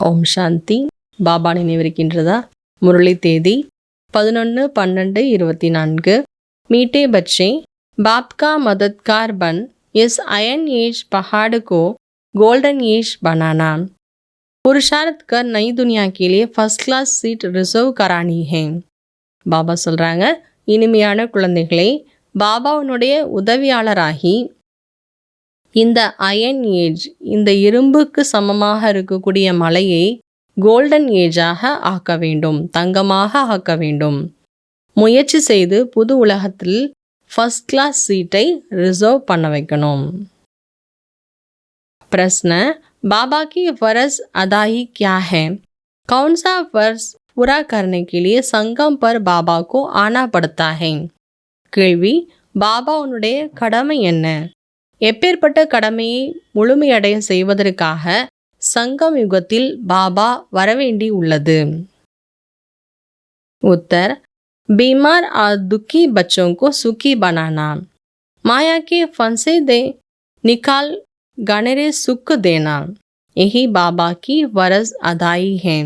ஓம் சாந்தி. பாபா நினைவிருக்கின்றதா? முரளி தேதி 11/12/24. मीठे बच्चे, बाप का मददगार बन इस आयन एज पहाड़ को गोल्डन एज बनाना। पुरुषार्थ कर नई दुनिया के लिए फर्स्ट क्लास सीट रिजर्व करानी है. பாபா சொல்கிறாங்க, இனிமையான குழந்தைகளை, பாபாவுனுடைய உதவியாளராகி இந்த அயன் ஏஜ், இந்த இரும்புக்கு சமமாக இருக்கக்கூடிய மலையை கோல்டன் ஏஜாக ஆக்க வேண்டும், தங்கமாக ஆக்க வேண்டும். முயற்சி செய்து புது உலகத்தில் ஃபர்ஸ்ட் கிளாஸ் சீட்டை ரிசர்வ் பண்ண வைக்கணும். प्रश्न, बाबा की फर्ज अदाई क्या है? कौन सा फर्ज पूरा करने के लिए संगम पर बाबा को आना पड़ता है? கேள்வி, பாபாவுடைய கடமை என்ன? எப்பேற்பட்ட கடமையை முழுமையடைய செய்வதற்காக சங்கம் யுகத்தில் பாபா வரவேண்டி உள்ளது? उत्तर, बीमार और दुखी बच्चों को सुखी बनाना, माया के फंसे दे निकाल गहरे सुख देना, यही बाबा की फर्ज अदाई है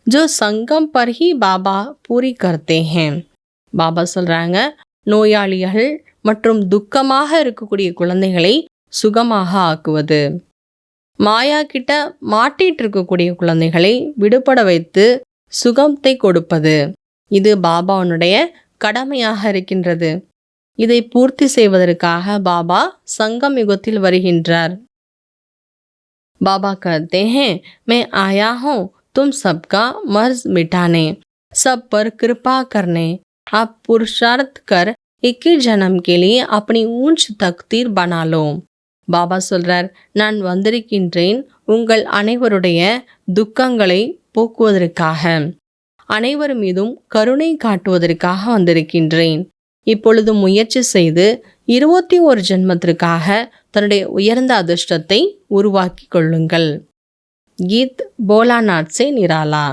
जो संगम पर ही बाबा पूरी करते हैं. பாபா சொல்கிறாங்க, நோயாளிகள் மற்றும் துக்கமாக இருக்கக்கூடிய குழந்தைகளை சுகமாக ஆக்குவது, மாயா கிட்ட மாட்டிட்டு இருக்கக்கூடிய குழந்தைகளை விடுபட வைத்து சுகத்தை கொடுப்பது, இது பாபாவுடைய கடமையாக இருக்கின்றது. இதை பூர்த்தி செய்வதற்காக பாபா சங்கம் யுகத்தில் வருகின்றார். பாபா कहते हैं, मैं आया हूँ तुम सबका मर्ज मिटाने, सब पर कृपा करने, आप पुरुषार्थ कर 21 जन्म के लिए अपनी ऊंच तकदीर बना लो. பாபா சொல்றார், நான் வந்திருக்கின்றேன் உங்கள் அனைவருடைய துக்கங்களை போக்குவதற்காக, அனைவர் மீதும் கருணை காட்டுவதற்காக வந்திருக்கின்றேன். இப்பொழுது முயற்சி செய்து 21 ஜென்மத்திற்காக தன்னுடைய உயர்ந்த அதிர்ஷ்டத்தை உருவாக்கி கொள்ளுங்கள். கீத் போலாநாத் சே நிராலா.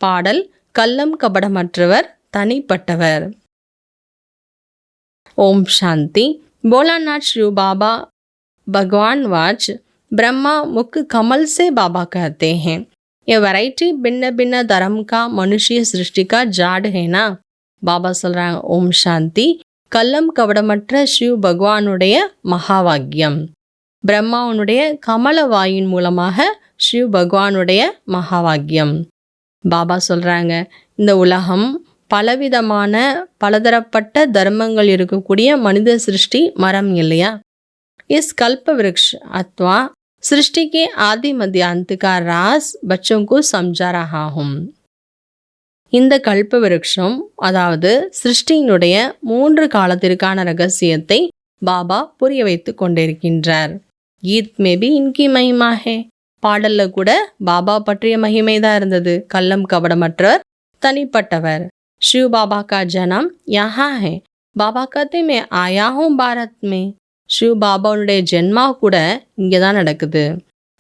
பாடல், கள்ளம் கபடமற்றவர், தனிப்பட்டவர். ओम शांति. भोलानाथ शिव बाबा भगवान वाच ब्रह्मा मुख कमल से बाबा कहते हैं, ये वैरायटी भिन्न भिन्न धर्म का मनुष्य सृष्टि का जाड़ है ना. பாபா சொல்கிறாங்க, ஓம் சாந்தி. கள்ளம் கபடமற்ற சிவ் பகவானுடைய மகாவாக்கியம், பிரம்மாவுடைய கமல வாயின் மூலமாக சிவ் பகவானுடைய மகாவாக்கியம். பாபா சொல்கிறாங்க, இந்த உலகம் பலவிதமான பலதரப்பட்ட தர்மங்கள் இருக்கக்கூடிய மனித சிருஷ்டி மரம் இல்லையா? इस कल्प वृक्ष अथवा सृष्टि के आदि मध्य अंत का राज बच्चों को समझा रहा हूँ. இந்த கல்ப விருட்சம், அதாவது சிருஷ்டியினுடைய 3 காலத்திற்கான ரகசியத்தை பாபா புரிய வைத்து கொண்டிருக்கின்றார். கீத் மே பி இன்கி மகிமா ஹே. பாடல்ல கூட பாபா பற்றிய மகிமை தான் இருந்தது. கள்ளம் கபடமற்றவர், தனிப்பட்டவர். शिव बाबा का जन्म यहाँ है. பாபா कहते मैं आया हूँ भारत में. शिव பாபாவுடைய ஜென்மா கூட இங்கே தான் நடக்குது.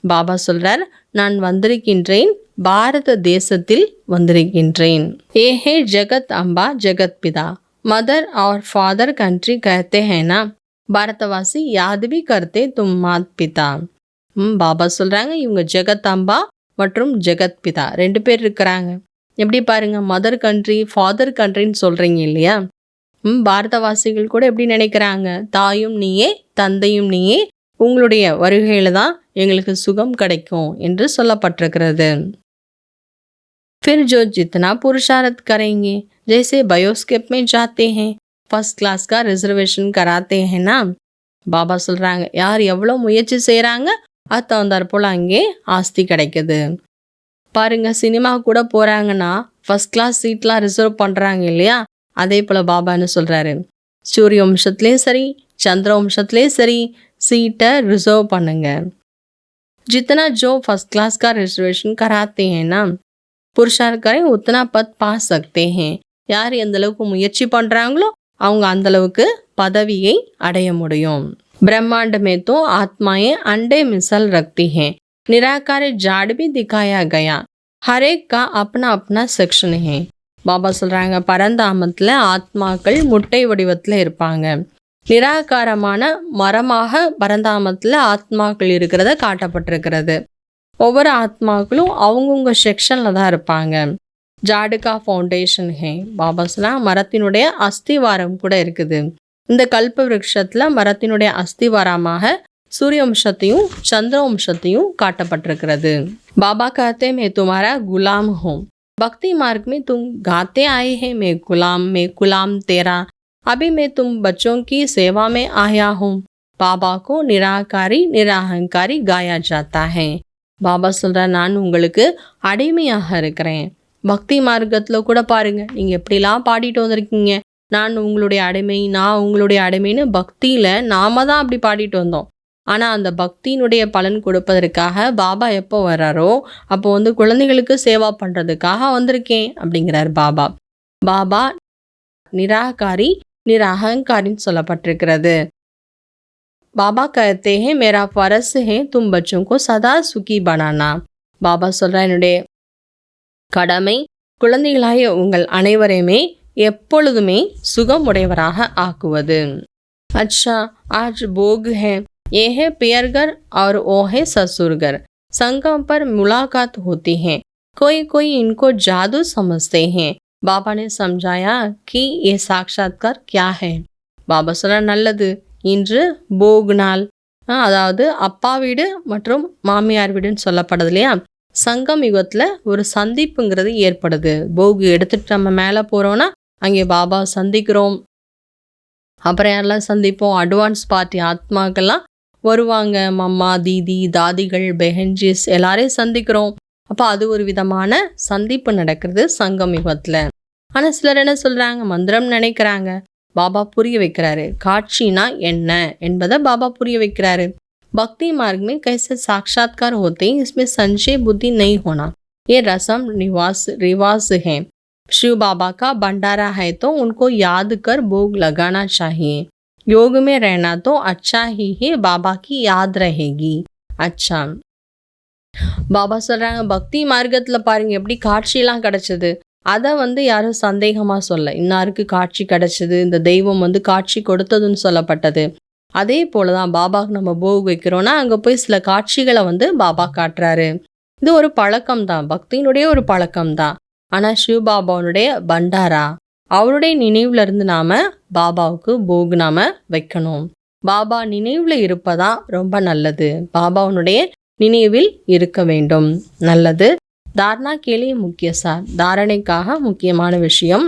பாபா சொல்றார், நான் வந்திருக்கின்றேன், பாரத தேசத்தில் வந்திருக்கின்றேன். ஏ ஹே ஜகத் அம்பா ஜகத் பிதா, मदर और फादर कंट्री कहते हैं ना, பாரதவாசி யாத் भी करते तुम मात पिता. பாபா சொல்றாங்க, இவங்க ஜெகத் அம்பா மற்றும் ஜெகத் பிதா 2 பேர் இருக்கிறாங்க. எப்படி பாருங்க, மதர் கண்ட்ரி ஃபாதர் கண்ட்ரின்னு சொல்கிறீங்க இல்லையா? பாரதவாசிகள் கூட எப்படி நினைக்கிறாங்க, தாயும் நீயே தந்தையும் நீயே, உங்களுடைய வருகையில் தான் எங்களுக்கு சுகம் கிடைக்கும் என்று சொல்லப்பட்டிருக்கிறது. फिर जो जितना पुरुषार्थ करेंगे, जैसे बायोस्केप में जाते हैं, फर्स्ट क्लास का रिजर्वेशन कराते हैं ना. பாபா சொல்கிறாங்க, யார் எவ்வளோ முயற்சி செய்கிறாங்க அது தகுந்தாற் போல் அங்கே ஆஸ்தி கிடைக்குது. பாருங்க, சினிமா கூட போகிறாங்கன்னா ஃபர்ஸ்ட் கிளாஸ் சீட்லாம் ரிசர்வ் பண்ணுறாங்க இல்லையா? அதே போல் பாபா என்ன சொல்கிறாரு, சூரிய வம்சத்துலேயும் சரி சந்திர வம்சத்துலேயும் சரி சீட்டை ரிசர்வ் பண்ணுங்க. जितना जो फर्स्ट क्लास का रिजर्वेशन कराते हैं ना, पुरुषार्थ करें उतना पद पा सकते हैं. யார் எந்த அளவுக்கு முயற்சி பண்ணுறாங்களோ அவங்க அந்த அளவுக்கு பதவியை அடைய முடியும். ब्रह्मांड में तो आत्माएं अंडे मिसल रखती हैं, निराकार जाड़ भी दिखाया गया, हर एक का अपना अपना सेक्शन है. பாபா சொல்கிறாங்க, பரந்தாமத்தில் ஆத்மாக்கள் முட்டை வடிவத்தில் இருப்பாங்க. நிராகாரமான மரமாக பரந்தாமத்தில் ஆத்மாக்கள் இருக்கிறத காட்டப்பட்டிருக்கிறது. ஒவ்வொரு ஆத்மாக்களும் அவங்கவுங்க செக்ஷனில் தான் இருப்பாங்க. ஜாடுகா ஃபவுண்டேஷன் ஹே, பாபா சொன்னால் மரத்தினுடைய அஸ்திவாரம் கூட இருக்குது. இந்த கல்ப விருட்சத்தில் மரத்தினுடைய அஸ்திவாரமாக சூரிய வம்சத்தையும் சந்திர வம்சத்தையும் காட்டப்பட்டிருக்கிறது. பாபா कहते मैं तुम्हारा गुलाम हूँ, भक्ति मार्ग में तुम गाते आए हैं मैं गुलाम तेरा, अभी मैं तुम बच्चों की सेवा में आया हूँ. பாபா को निराकारी निराहंकारी गाया जाता है. பாபா சொல்ற, நான் உங்களுக்கு அடிமையாக இருக்கிறேன். பக்தி மார்க்கத்தில் கூட பாருங்க, நீங்கள் எப்படிலாம் பாடிட்டு வந்திருக்கீங்க, நான் உங்களுடைய அடிமை, நான் உங்களுடைய அடிமைன்னு பக்தியில் நாம தான் அப்படி பாடிட்டு வந்தோம். ஆனால் அந்த பக்தியினுடைய பலன் கொடுப்பதற்காக பாபா எப்போ வர்றாரோ அப்போ குழந்தைகளுக்கு சேவா பண்ணுறதுக்காக வந்திருக்கேன் அப்படிங்கிறார் பாபா. பாபா நிராகாரி நிராகங்காரின்னு சொல்லப்பட்டிருக்கிறது. பாபா कहते हैं मेरा फर्ज है तुम बच्चों को सदा सुखी बनाना. பாபா சொல்ற, என்னுடைய கடமை குழந்தைகளாய உங்கள் அனைவரையுமே எப்பொழுதுமே சுகமுடையவராக ஆக்குவது. अच्छा आज भोग है, ये है पियरगर और वो है ससुरगर. संगम पर मुलाकात होती है, कोई कोई इनको जादू समझते हैं. பாபா ने समझाया कि ये साक्षात्कार क्या है. பாபா சொல்ற, நல்லது, இன்று போக் நாள், அதாவது அப்பா வீடு மற்றும் மாமியார் வீடுன்னு சொல்லப்படுது இல்லையா. சங்கம் யுகத்தில் ஒரு சந்திப்புங்கிறது ஏற்படுது. போக் எடுத்துட்டு நம்ம மேலே போகிறோன்னா அங்கே பாபா சந்திக்கிறோம். அப்புறம் யாரெல்லாம் சந்திப்போம், அட்வான்ஸ் பார்ட்டி ஆத்மாக்கெல்லாம் வருவாங்க, மம்மா தீதி தாதிகள் பெஹன்ஜிஸ் எல்லாரையும் சந்திக்கிறோம். அப்போ அது ஒரு விதமான சந்திப்பு நடக்கிறது சங்கம் யுகத்தில். ஆனால் சிலர் என்ன சொல்கிறாங்க, மந்திரம் நினைக்கிறாங்க. பாபா புரிய வைக்கிறாரு, காட்சினா என்ன என்பதை பாபா புரிய வைக்கிறாரு. भक्ति मार्ग में कैसे साक्षात्कार होते हैं, इसमें संशय बुद्धि नहीं होना, ये रस्म रिवाज है. शिव बाबा का भंडारा है तो उनको याद कर भोग लगाना चाहिए. योग में रहना तो अच्छा ही है, बाबा की याद रहेगी. अच्छा, பாபா சொல்கிறாங்க, பக்தி மார்க்கத்தில் பாருங்க எப்படி காட்சியெல்லாம் கிடச்சிது. அதை யாரும் சந்தேகமாக சொல்ல, இன்னாருக்கு காட்சி கிடச்சிது, இந்த தெய்வம் காட்சி கொடுத்ததுன்னு சொல்லப்பட்டது. அதே போல தான் பாபாவுக்கு நம்ம போக் வைக்கிறோன்னா அங்கே போய் சில காட்சிகளை பாபா காட்டுறாரு. இது ஒரு பழக்கம் தான், பக்தியினுடைய ஒரு பழக்கம் தான். ஆனால் சிவ பாபாவுடைய பண்டாரா, அவருடைய நினைவுல இருந்து நாம பாபாவுக்கு போக் நாம வைக்கணும். பாபா நினைவில் இருப்பதா ரொம்ப நல்லது. பாபாவுடைய நினைவில் இருக்க வேண்டும், நல்லது. தாரணா கேலிய முக்கிய சார், தாரணைக்காக முக்கியமான விஷயம்.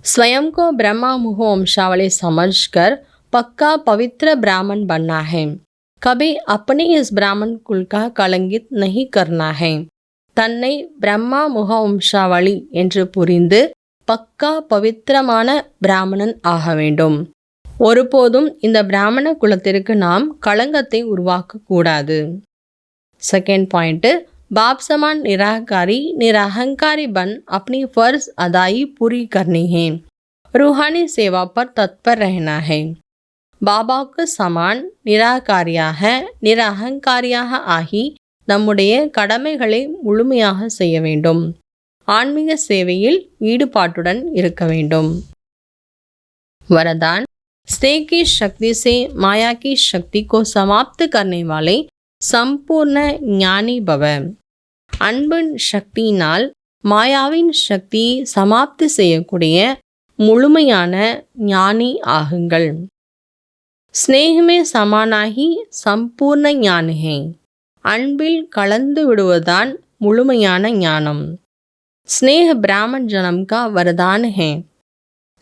स्वयं को ब्रह्मा मुह वंशावली समझकर पक्का पवित्र ब्राह्मण बनना है, कभी अपने इस ब्राह्मण कुल का कलंकित नहीं करना है. தன்னை பிரம்மா முக வம்சாவளி என்று புரிந்து பக்கா பவித்திரமான பிராமணன் ஆக வேண்டும். ஒருபோதும் இந்த பிராமண குலத்திற்கு நாம் களங்கத்தை உருவாக்க கூடாது. செகண்ட் பாயிண்ட், बाप समान निराकारी निराहंकारी बन अपनी फर्ज अदाई पूरी करनी है, रूहानी सेवा पर तत्पर रहना है. பாபாவுக்கு சமான் நிராகாரியாக நிராகங்காரியாக ஆகி நம்முடைய கடமைகளை முழுமையாக செய்ய வேண்டும். ஆன்மீக சேவையில் ஈடுபாட்டுடன் இருக்க வேண்டும். वरदान, स्नेह की शक्ति से माया की शक्ति को समाप्त करने वाले சம்பூர்ண ஞானி பவ. அன்பின் சக்தியினால் மாயாவின் சக்தி சமாப்தி செய்யக்கூடிய முழுமையான ஞானி ஆகுங்கள். ஸ்நேகமே சமானாகி சம்பூர்ண ஞானி, அன்பில் கலந்து விடுவதுதான் முழுமையான ஞானம். स्नेह ब्राह्मण जन्म का वरदान है.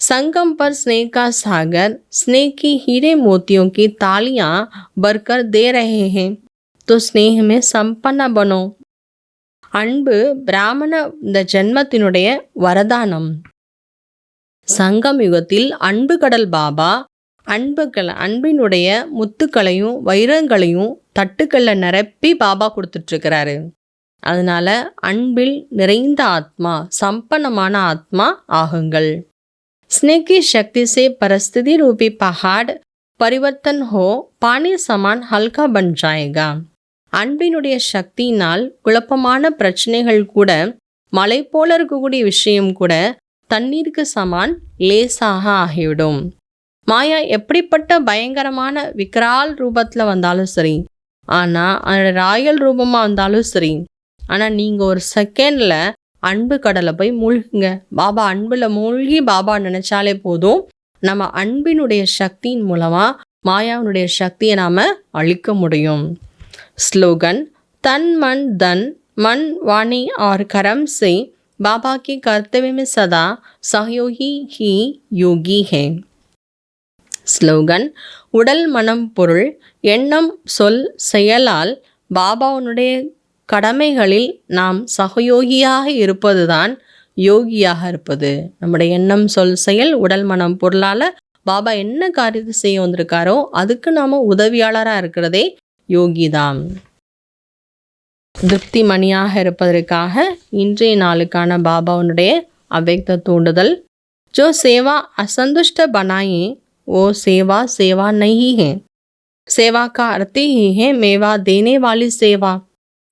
संगम पर स्नेह का सागर स्नेह की हीरे मोतियों की तालियां भरकर दे रहे हैं, तो स्नेह में संपन्न बनो. அன்பு பிராமண இந்த ஜென்மத்தினுடைய வரதானம். சங்கம் யுகத்தில் அன்பு கடல் பாபா அன்பினுடைய முத்துக்களையும் வைரங்களையும் தட்டுக்களில் நிரப்பி பாபா கொடுத்துட்ருக்கிறாரு. அதனால அன்பில் நிறைந்த ஆத்மா, சம்பன்னமான ஆத்மா ஆகுங்கள். स्नेह की शक्ति से परिस्थिति रूपी पहाड़ परिवर्तन हो पानी समान हल्का बन जाएगा. அன்பினுடைய சக்தியினால் குழப்பமான பிரச்சனைகள் கூட, மலை போல இருக்கக்கூடிய விஷயம் கூட தண்ணீருக்கு சமான் லேசாக ஆகிவிடும். மாயா எப்படிப்பட்ட பயங்கரமான விக்ரால் ரூபத்தில் வந்தாலும் சரி, ஆனால் அது ராயல் ரூபமாக இருந்தாலும் சரி, ஆனால் நீங்கள் ஒரு செகண்டில் அன்பு கடலை போய் மூழ்குங்க. பாபா அன்பில் மூழ்கி பாபா நினச்சாலே போதும், நம்ம அன்பினுடைய சக்தியின் மூலமாக மாயாவினுடைய சக்தியை நாம் அழிக்க முடியும். ஸ்லோகன்: तन मन धन मन वाणी और कर्म से बाबा के कर्तव्य में सदा सहयोगी ही योगी है. ஸ்லோகன்: உடல் மனம் பொருள் எண்ணம் சொல் செயலால் பாபாவுடைய கடமைகளில் நாம் சகயோகியாக இருப்பதுதான் யோகியாக இருப்பது. நம்முடைய எண்ணம் சொல் செயல் உடல் மனம் பொருளால் பாபா என்ன காரியத்தை செய்ய வந்திருக்காரோ அதுக்கு நாம் உதவியாளராக இருக்கிறதே யோகிதான். திருப்தி மணியாக இருப்பதற்காக இன்றைய நாளுக்கான பாபாவுடைய அவ்யக்த தூண்டுதல்: जो सेवा असंतुष्ट बनाए वो सेवा सेवा नहीं है. सेवा का अर्थ ही है मेवा देने वाली सेवा.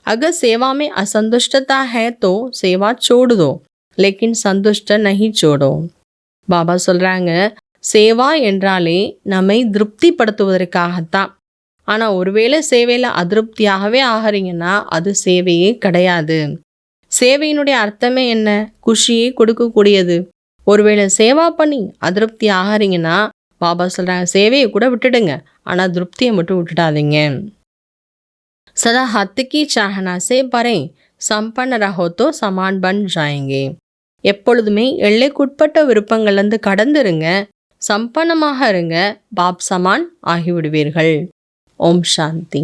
अगर सेवा में असंतुष्टता है तो सेवा छोड़ दो, लेकिन संतुष्ट नहीं छोड़ो. பாபா சொல்கிறாங்க, சேவா என்றாலே நம்மை திருப்திப்படுத்துவதற்காகத்தான். ஆனால் ஒருவேளை சேவையில் அதிருப்தியாகவே ஆகிறீங்கன்னா அது சேவையே கிடையாது. சேவையினுடைய அர்த்தமே என்ன? குஷியை கொடுக்கக்கூடியது. ஒருவேளை சேவா பண்ணி அதிருப்தி ஆகிறீங்கன்னா பாபா சொல்கிறாங்க, சேவையை கூட விட்டுடுங்க, ஆனால் திருப்தியை மட்டும் விட்டுடாதீங்க. சதா ஹத்துக்கி சாஹனா சே பரே சம்பன் ரஹோ தோ சமான் பன் ஜாயேங்கே. எப்பொழுதுமே எல்லைக்குட்பட்ட விருப்பங்கள்லேருந்து கடந்துருங்க, சம்பன்னமாக இருங்க, பாப் சமான் ஆகிவிடுவீர்கள். ஓம் சாந்தி.